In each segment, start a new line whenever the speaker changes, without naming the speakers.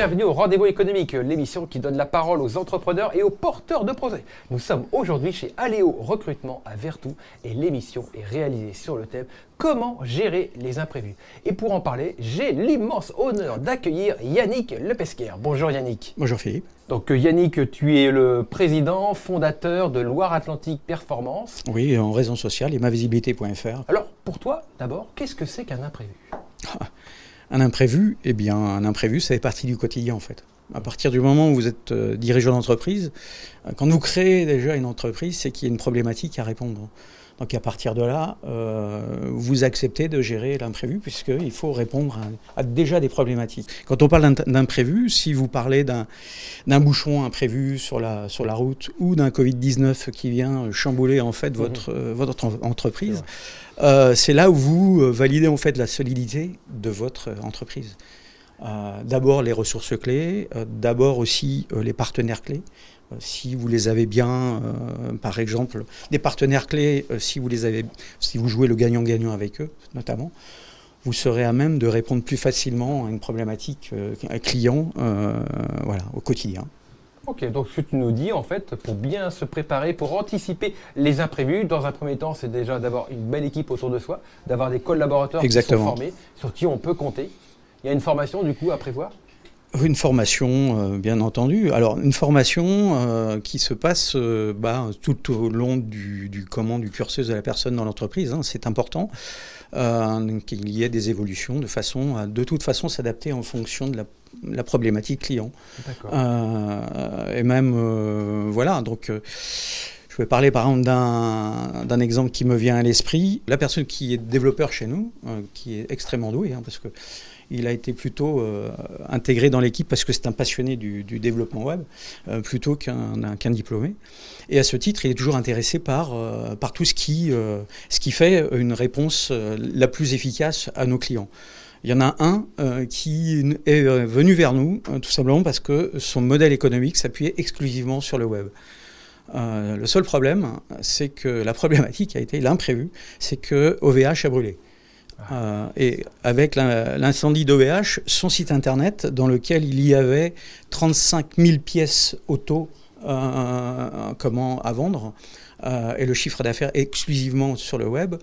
Bienvenue au Rendez-vous économique, l'émission qui donne la parole aux entrepreneurs et aux porteurs de projets. Nous sommes aujourd'hui chez Aléo Recrutement à Vertou et l'émission est réalisée sur le thème comment gérer les imprévus. Et pour en parler, j'ai l'immense honneur d'accueillir Yannick Lepesquier. Bonjour Yannick.
Bonjour Philippe.
Donc Yannick, tu es le président fondateur de Loire-Atlantique Performance.
Oui, en raison sociale et mavisibilité.fr.
Alors pour toi, d'abord, qu'est-ce que c'est qu'un imprévu ?
Un imprévu, eh bien, un imprévu, ça fait partie du quotidien en fait. À partir du moment où vous êtes dirigeant d'entreprise, quand vous créez déjà une entreprise, c'est qu'il y a une problématique à répondre. Donc à partir de là, vous acceptez de gérer l'imprévu puisqu'il faut répondre à déjà des problématiques. Quand on parle d'imprévu, si vous parlez d'un bouchon imprévu sur la route ou d'un Covid-19 qui vient chambouler en fait votre entreprise, c'est là où vous validez en fait la solidité de votre entreprise. D'abord les ressources clés, d'abord aussi les partenaires clés. Si vous les avez bien, par exemple, des partenaires clés, si vous jouez le gagnant-gagnant avec eux, notamment, vous serez à même de répondre plus facilement à une problématique client au quotidien.
Ok, donc ce que tu nous dis, en fait, pour bien se préparer, pour anticiper les imprévus, dans un premier temps, c'est déjà d'avoir une belle équipe autour de soi, d'avoir des collaborateurs qui sont formés, sur qui on peut compter. Il y a une formation, du coup, à prévoir ?
Une formation, bien entendu. Alors, une formation qui se passe tout au long du cursus de la personne dans l'entreprise. Hein, c'est important qu'il y ait des évolutions de façon à, de toute façon, s'adapter en fonction de la problématique client.
D'accord.
Et même, donc... Je vais parler par exemple d'un exemple qui me vient à l'esprit. La personne qui est développeur chez nous, qui est extrêmement doué, parce que il a été plutôt intégré dans l'équipe parce que c'est un passionné du développement web, plutôt qu'un diplômé. Et à ce titre, il est toujours intéressé par tout ce qui fait une réponse la plus efficace à nos clients. Il y en a un qui est venu vers nous, tout simplement parce que son modèle économique s'appuyait exclusivement sur le web. Le seul problème, c'est que la problématique a été l'imprévu, c'est que OVH a brûlé. Et avec l'incendie d'OVH, son site internet dans lequel il y avait 35 000 pièces auto à vendre et le chiffre d'affaires exclusivement sur le web,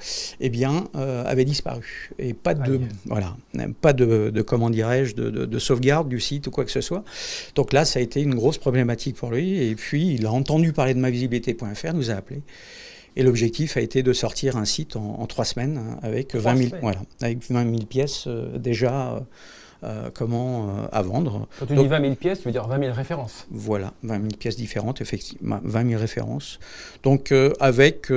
avait disparu. Et pas de sauvegarde du site ou quoi que ce soit. Donc là, ça a été une grosse problématique pour lui. Et puis, il a entendu parler de mavisibilité.fr, nous a appelé. Et l'objectif a été de sortir un site en 3 semaines avec 20 000 pièces déjà à vendre.
Quand tu dis 20 000 pièces, tu veux dire 20 000 références.
Voilà, 20 000 pièces différentes, effectivement, 20 000 références. Donc avec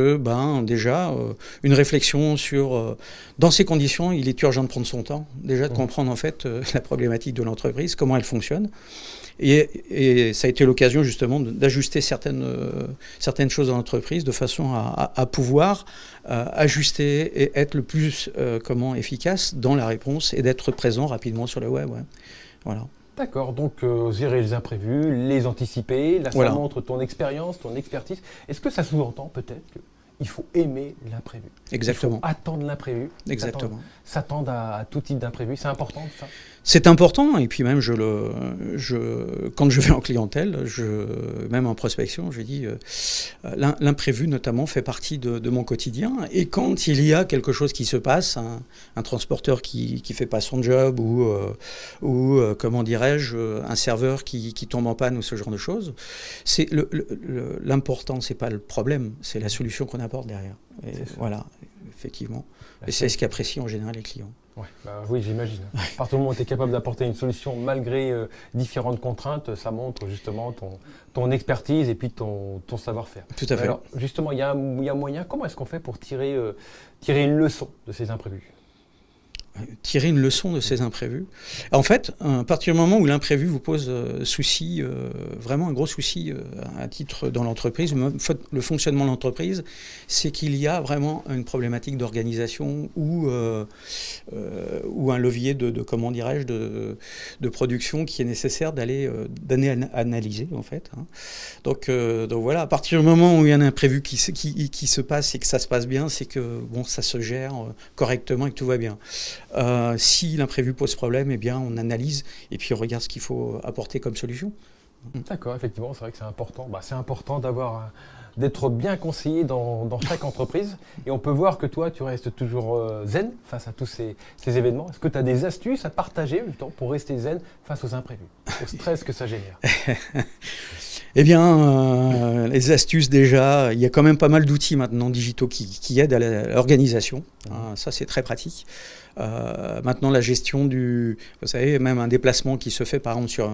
déjà une réflexion sur... dans ces conditions, il est urgent de prendre son temps, déjà de comprendre en fait la problématique de l'entreprise, comment elle fonctionne. Et ça a été l'occasion justement d'ajuster certaines choses dans l'entreprise de façon à pouvoir ajuster et être le plus efficace dans la réponse et d'être présent rapidement sur le web. Ouais. Voilà.
D'accord, donc gérer les imprévus, les anticiper, là ça montre ton expérience, ton expertise. Est-ce que ça sous-entend peut-être qu'il faut aimer l'imprévu ?
Exactement.
Il faut attendre l'imprévu.
Exactement.
S'attendre à tout type d'imprévu, c'est important ça ?
C'est important, et puis même quand je vais en clientèle, même en prospection, je dis l'imprévu notamment fait partie de mon quotidien. Et quand il y a quelque chose qui se passe, un transporteur qui fait pas son job ou un serveur qui tombe en panne ou ce genre de choses, c'est l'important, c'est pas le problème, c'est la solution qu'on apporte derrière. Et voilà, effectivement. Et c'est ce qu'apprécient en général les clients.
Oui, j'imagine. À partir du moment où tu es capable d'apporter une solution malgré différentes contraintes, ça montre justement ton expertise et puis ton savoir-faire.
Tout à fait.
Alors justement, il y a moyen, comment est-ce qu'on fait pour tirer une leçon de ces imprévus ?
Tirer une leçon de ces imprévus. En fait, à partir du moment où l'imprévu vous pose souci, vraiment un gros souci à titre dans l'entreprise, le fonctionnement de l'entreprise, c'est qu'il y a vraiment une problématique d'organisation ou un levier de production qui est nécessaire d'aller analyser en fait. Hein. Donc voilà, à partir du moment où il y a un imprévu qui se passe et que ça se passe bien, c'est que ça se gère correctement et que tout va bien. Si l'imprévu pose problème, eh bien, on analyse et puis on regarde ce qu'il faut apporter comme solution.
D'accord, effectivement, c'est vrai que c'est important. C'est important d'être bien conseillé dans chaque entreprise. Et on peut voir que toi, tu restes toujours zen face à tous ces événements. Est-ce que tu as des astuces à partager justement, pour rester zen face aux imprévus, au stress que ça génère?
Eh bien, les astuces déjà, il y a quand même pas mal d'outils maintenant digitaux qui aident à l'organisation. Ça, c'est très pratique. Maintenant, la gestion vous savez, même un déplacement qui se fait par exemple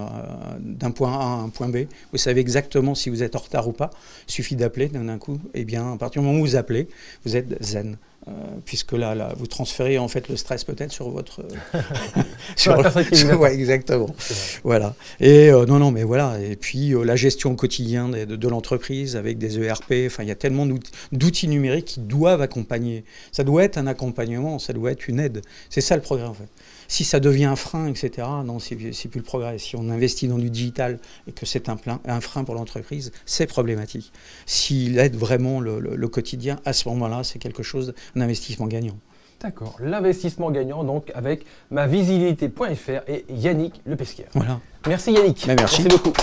d'un point A à un point B, vous savez exactement si vous êtes en retard ou pas. Il suffit d'appeler d'un coup. Eh bien, à partir du moment où vous appelez, vous êtes zen. Puisque là, vous transférez en fait le stress peut-être sur votre...
sur la personne qui vous
ouais, exactement. Voilà. Et non, mais voilà. Et puis la gestion au quotidien de l'entreprise avec des ERP. Enfin, il y a tellement d'outils numériques qui doivent accompagner. Ça doit être un accompagnement, ça doit être une aide. C'est ça le progrès en fait. Si ça devient un frein, etc., non, c'est plus le progrès. Si on investit dans du digital et que c'est un frein pour l'entreprise, c'est problématique. S'il aide vraiment le quotidien, à ce moment-là, c'est quelque chose, un investissement gagnant.
D'accord, l'investissement gagnant donc avec mavisibilité.fr et Yannick Lepesquière.
Voilà.
Merci Yannick.
Merci
Merci beaucoup.